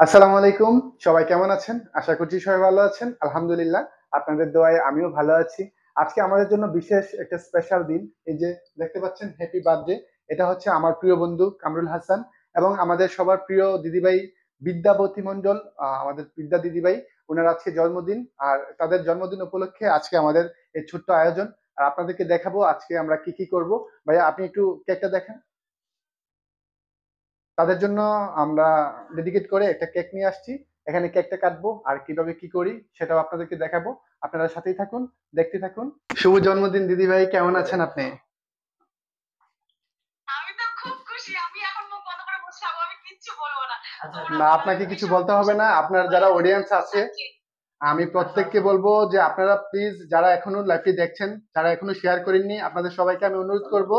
আসসালামু আলাইকুম। সবাই কেমন আছেন? আশা করছি সবাই ভালো আছেন। আলহামদুলিল্লাহ, আপনাদের দোয়ায় আমিও ভালো আছি। আজকে আমাদের জন্য বিশেষ একটা স্পেশাল দিন। এই যে দেখতে পাচ্ছেন হ্যাপি বার্থডে। এটা হচ্ছে আমার প্রিয় বন্ধু কামরুল হাসান এবং আমাদের সবার প্রিয় দিদিভাই বিদ্যাবতী মণ্ডল, আমাদের বিদ্যা দিদিভাই। ওনার আজকে জন্মদিন। আর তাদের জন্মদিন উপলক্ষে আজকে আমাদের এই ছোট্ট আয়োজন। আর আপনাদেরকে দেখাবো আজকে আমরা কি কি করব। ভাইয়া আপনি একটু কেকটা দেখান। তাদের জন্য আমরা ডেডিকেট করে একটা কেক নিয়ে আসছি। এখানে কেকটা কাটবো আর কিভাবে কি করি সেটাও আপনাদেরকে দেখাবো। আপনারা সাথেই থাকুন, দেখতে থাকুন। শুভ জন্মদিন দিদি ভাই, কেমন আছেন আপনি? আমি তো খুব খুশি। আমি এখন মুখ বন্ধ করে বসে থাকবো, আমি কিচ্ছু বলবো না। তোমরা না, বলো আপনাকে একটু কিছু এসব বলতে হবে খুশি না। খুশি আপনার যারা বলো অডিয়েন্স আছে, আজকে। আমি প্রত্যেককে বলবো যে আপনারা প্লিজ যারা এখনো লাইভটি দেখছেন, যারা এখনো শেয়ার করেননি, আপনাদের সবাইকে আমি অনুরোধ করব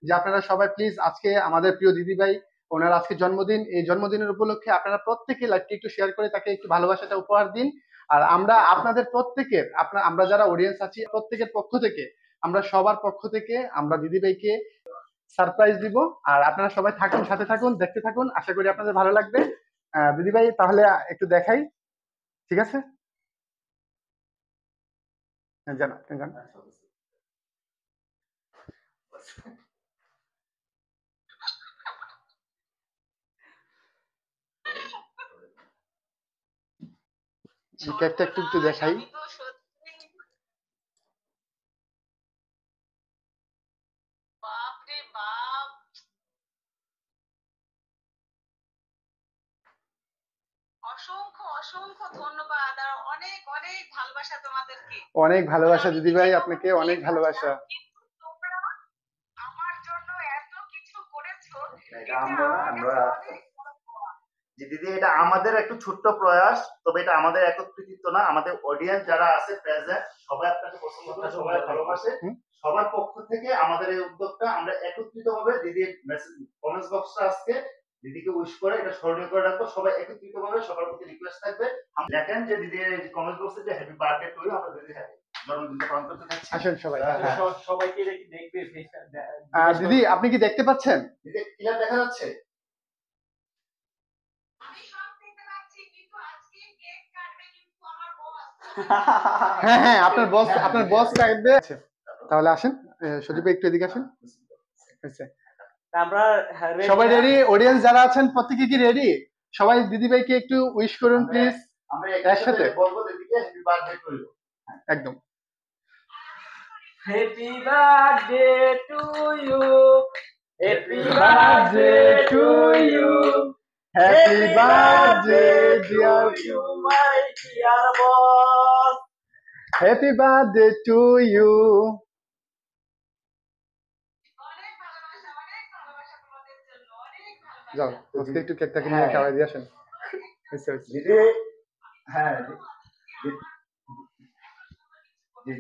যে আপনারা সবাই প্লিজ আজকে আমাদের প্রিয় দিদিভাই, ওনার আজকে জন্মদিন। এই জন্মদিনের উপলক্ষে আপনারা প্রত্যেকে লাইভটি একটু শেয়ার করে তাকে একটু ভালোবাসাটা উপহার দিন। আর আমরা আপনাদের প্রত্যেকের আমরা যারা অডিয়েন্স আছি প্রত্যেকের পক্ষ থেকে, আমরা সবার পক্ষ থেকে আমরা দিদিভাইকে সারপ্রাইজ দিব। আর আপনারা সবাই থাকুন, সাথে থাকুন, দেখতে থাকুন, আশা করি আপনাদের ভালো লাগবে। দিদিভাই তাহলে একটু দেখাই, ঠিক আছে? জানা জানা কেকটা একটু একটু সর্বনাশ, দেখাই। আমি তো সত্যি বাপ রে বাপ। অসংখ্য অসংখ্য ধন্যবাদ আর অনেক অনেক ভালোবাসা তোমাদেরকে। অনেক আর ভালোবাসা আমি নিজে দিদিভাই, আপনাকে কখনো অনেক কেক ভালোবাসা। কাটতাম, কিন্তু তোমরা আমার জন্য এত কিছু করেছো, এটা এটা আমরা না আমার আমরা কাছে অনেক বড় পাওয়া। যে দিদি এটা আমাদের একটু ছোট্ট প্রয়াস, তবে এটা আমাদের একত্রিত না, আমাদের অডিয়েন্স যারা আছে প্রেজেন্ট সবাই আপনাকে পছন্দ করে, সবাই ভালোবাসে। হুম, সবার পক্ষ থেকে আমাদের এই উদ্যোগটা আমরা একত্রিত ভাবে দিদির কমেন্টস বক্সটা আজকে দিদিকে উইশ করে এটা স্মরণীয় করে রাখবো। সবাই একত্রিত ভাবে সবার প্রতি রিকোয়েস্ট থাকবে, দেখেন যে দিদির কমেন্টস বক্সে যে হ্যাপি বার্থডে টু ইউ, আমরা দিদি হ্যাপি জন্মদিন পালন করতে যাচ্ছি। আসেন সবাই। হ্যাঁ, হ্যাঁ। সবাইকে দেখবে দিদি আপনি কি দেখতে পাচ্ছেন? দিদি ক্লিয়ার দেখা যাচ্ছে? আমি সব দেখতে পাচ্ছি, কিন্তু আজকে কেক কাটবে কিন্তু আমার বস। হ্যাঁ হ্যাঁ, আপনার বস কাটবে। আচ্ছা, তাহলে আসেন। সজীব ভাই একটু এদিকে আসেন। আচ্ছা, আমরা সবাই রেডি? অডিয়েন্স যারা আছেন প্রত্যেকে কি রেডি? সবাই দিদিভাইকে একটু উইশ করুন প্লিজ। আমরা একসাথে একসাথে বলবো দিদিকে হ্যাপি বার্থডে টু ইউ। একদম। Happy birthday to you, happy birthday birthday to to you, you, happy birthday to dear, you my dear boss. Happy birthday to you. অনেক ভালোবাসা তোমাদের জন্য, অনেক যাও ভালোবাসা। আজকে একটু কেকটাকে নিয়ে হ্যাঁ খাওয়াই দিয়ে আসেন। হয়েছে, হয়েছে। দিদি, হ্যাঁ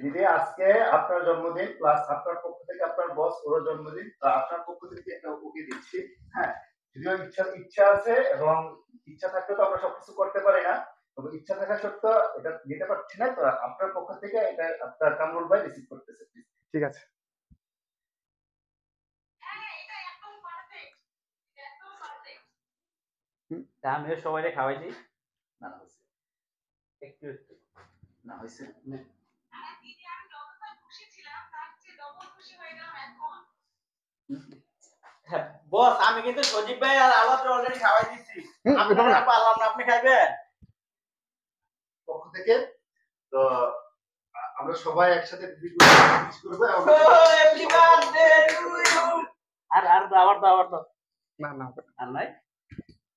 দিদি আজকে আপনার জন্মদিন, প্লাস আপনার পক্ষ থেকে আপনার বস ওর জন্মদিন, তো আপনার পক্ষ থেকে একটা ওকে দিচ্ছি। হ্যাঁ, যদিও ইচ্ছা আছে এবং ইচ্ছা থাকলে তো আমরা সবকিছু করতে পারি না, তবে ইচ্ছা থাকা সত্ত্বেও এটা দিতে পারছি না, তো আপনার পক্ষ থেকে এটা আপনার কামরুল ভাই রিসিভ করতেছে। ঠিক আছে। হ্যাঁ, এটা একদম পারফেক্ট, একদম পারফেক্ট। আমিও সবাইকে খাওয়াইছি না হয়েছে, একটু একটু। না হয়েছে। আর দিদি, আমি যতটা খুশি ছিলাম তার চেয়ে ডবল খুশি হয়ে গেলাম এখন। বস আমি কিন্তু সজীব ভাই আর আলাপ অলরেডি খাওয়াই দিচ্ছি। এটা না। আপনারা পারলাম না, আপনি খাইবেন? পক্ষ থেকে তো আমরা সবাই একসাথে দিদিকে wish করবো এবং হ্যাপি বার্থডে টু ইউ। আর আর দাও, আবার দাও, আবার দাও। না না, আর নাই?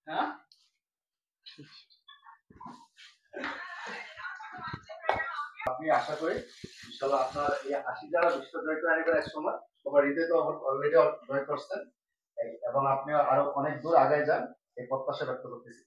হ্যাঁ, আপনি আশা করি ইনশাআল্লাহ আপনার এই হাসি যারা বিশ্ব জয় করে আনবেন এক সময়, সবার হৃদয় তো অলরেডি জয় করছেন, এবং আপনি আরো অনেক দূর আগায় যান এই প্রত্যাশা ব্যক্ত করতেছি।